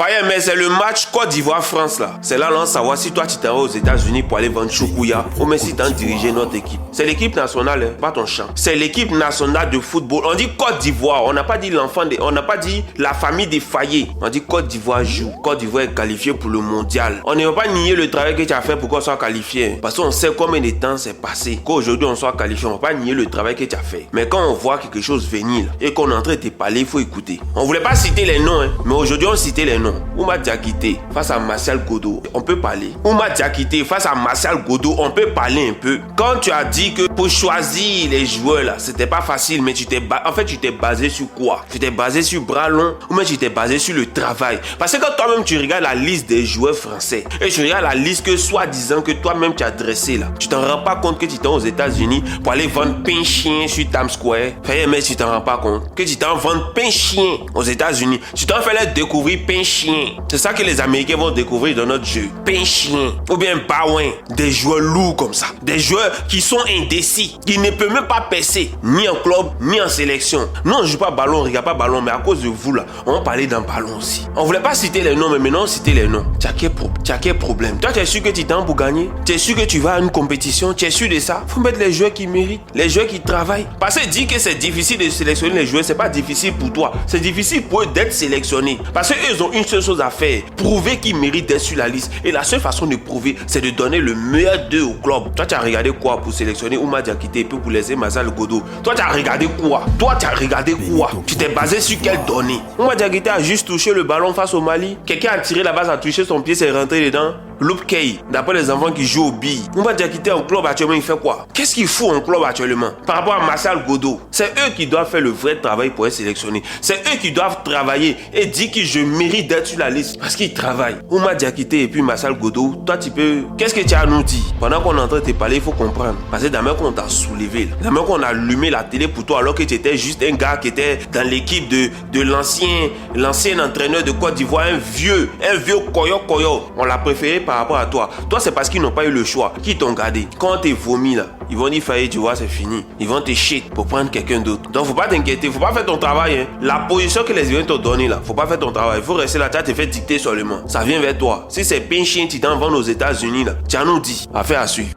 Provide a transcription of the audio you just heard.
Fayez, mais c'est le match Côte d'Ivoire-France là. C'est là l'on savoir si toi tu t'en vas aux États-Unis pour aller vendre choukouya ou même si tu as dirigé notre équipe. C'est l'équipe nationale, hein, pas ton champ. C'est l'équipe nationale de football. On dit Côte d'Ivoire, on n'a pas dit on n'a pas dit la famille des Fayet. On dit Côte d'Ivoire joue. Côte d'Ivoire est qualifiée pour le mondial. On ne va pas nier le travail que tu as fait pour qu'on soit qualifié. Parce qu'on sait combien de temps c'est passé. Qu'aujourd'hui on soit qualifié, on ne va pas nier le travail que tu as fait. Mais quand on voit quelque chose venir et qu'on est en train de te parler, il faut écouter. On voulait pas citer les noms, hein, mais aujourd'hui on citait les noms. Ouma Diakité face à Martial Godot, on peut parler. Ouma Diakité face à Martial Godot, on peut parler un peu. Quand tu as dit que pour choisir les joueurs là, c'était pas facile, mais tu t'es basé sur quoi? Tu t'es basé sur bras long ou même tu t'es basé sur le travail? Parce que quand toi-même tu regardes la liste des joueurs français et tu regardes la liste que soi-disant que toi-même tu as dressé là, tu t'en rends pas compte que tu t'es aux États-Unis pour aller vendre pain chien sur Times Square. Mais tu t'en rends pas compte que tu t'en vends pain chien aux États-Unis. Tu t'en fais leur découvrir pain chien. C'est ça que les Américains vont découvrir dans notre jeu. Pain chien ou bien Baouin, des joueurs lourds comme ça, des joueurs qui sont indécis, qui ne peuvent même pas percer ni en club ni en sélection. Nous on joue pas ballon, on regarde pas ballon, mais à cause de vous là, on va parler d'un ballon aussi. On voulait pas citer les noms, mais maintenant on citer les noms. Tu as quel problème? Toi tu es sûr que tu t'en pour gagner? Tu es sûr que tu vas à une compétition? Tu es sûr de ça? Faut mettre les joueurs qui méritent, les joueurs qui travaillent. Parce que dire que c'est difficile de sélectionner les joueurs, c'est pas difficile pour toi, c'est difficile pour eux d'être sélectionnés. Parce qu'eux ils ont une seule chose à faire, prouver qu'ils méritent d'être sur la liste. Et la seule façon de prouver, c'est de donner le meilleur d'eux au club. Toi tu as regardé quoi pour sélectionner Ouma Diakité et puis pour laisser Martial Godot? Toi tu as regardé quoi? Tu t'es basé sur quelle donnée? Ouma Diakité a juste touché le ballon face au Mali. Quelqu'un a tiré la base, a touché son pied, c'est rentré dedans. Loup Kay, d'après les enfants qui jouent au billes. Ouma Diakité en club actuellement, il fait quoi? Qu'est-ce qu'il fout en club actuellement? Par rapport à Martial Godot, c'est eux qui doivent faire le vrai travail pour être sélectionnés. C'est eux qui doivent travailler et dire que je mérite d'être sur la liste parce qu'ils travaillent. Ouma Diakité et puis Martial Godot, toi tu peux... Qu'est-ce que tu as à nous dire? Pendant qu'on est en train de te parler, il faut comprendre. Parce que d'abord qu'on t'a soulevé, d'abord qu'on a allumé la télé pour toi alors que tu étais juste un gars qui était dans l'équipe de l'ancien entraîneur de Côte d'Ivoire, un vieux koyo. On l'a préféré par rapport à toi. Toi, c'est parce qu'ils n'ont pas eu le choix. Qui t'ont gardé? Quand t'es vomi là, ils vont dire Fayet, tu vois, c'est fini. Ils vont te shit pour prendre quelqu'un d'autre. Donc, faut pas t'inquiéter, faut pas faire ton travail. Hein. La position que les Ivoiriens t'ont donnée là, faut pas faire ton travail. Il faut rester là, tu as te fait dicter seulement. Ça vient vers toi. Si c'est pain chien, tu t'en vends aux États-Unis là, tu as nous dit. Affaire à suivre.